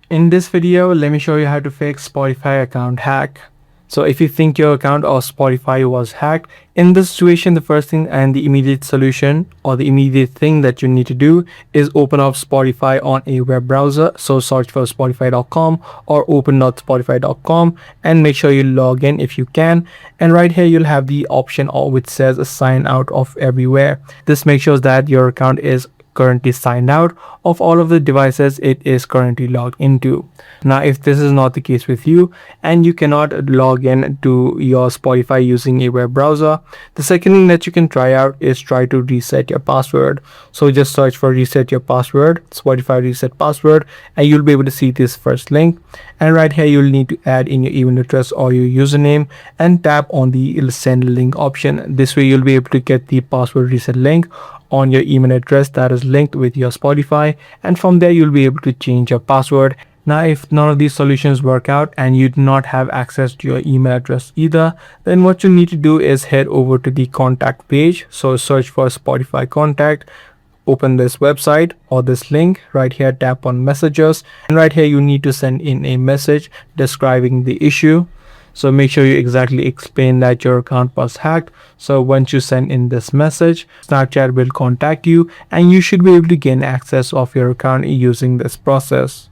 In this video, let me show you how to fix Spotify account hack. So if you think your account or Spotify was hacked, in this situation, the first thing and the immediate solution or the immediate thing that you need to do is open up Spotify on a web browser. So search for spotify.com or open.spotify.com and make sure you log in if you can. And right here, you'll have the option which says sign out of everywhere. This makes sure that your account is currently signed out of all of the devices it is currently logged into. Now, if this is not the case with you and you cannot log in to your Spotify using a web browser, the second thing that you can try out is try to reset your password. So just search for reset your password, Spotify reset password, and you'll be able to see this first link. And right here, you'll need to add in your email address or your username and tap on the send link option. This way, you'll be able to get the password reset link on your email address that is linked with your Spotify, and from there you'll be able to change your password. Now, if none of these solutions work out and you do not have access to your email address either, then what you need to do is head over to the contact page. So search for Spotify contact, open this website or this link right here, tap on messages, and right here you need to send in a message describing the issue. So make sure you exactly explain that your account was hacked. So once you send in this message, Snapchat will contact you and you should be able to gain access of your account using this process.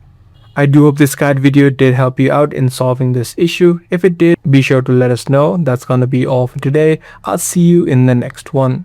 I do hope this guide video did help you out in solving this issue. If it did, be sure to let us know. That's gonna be all for today. I'll see you in the next one.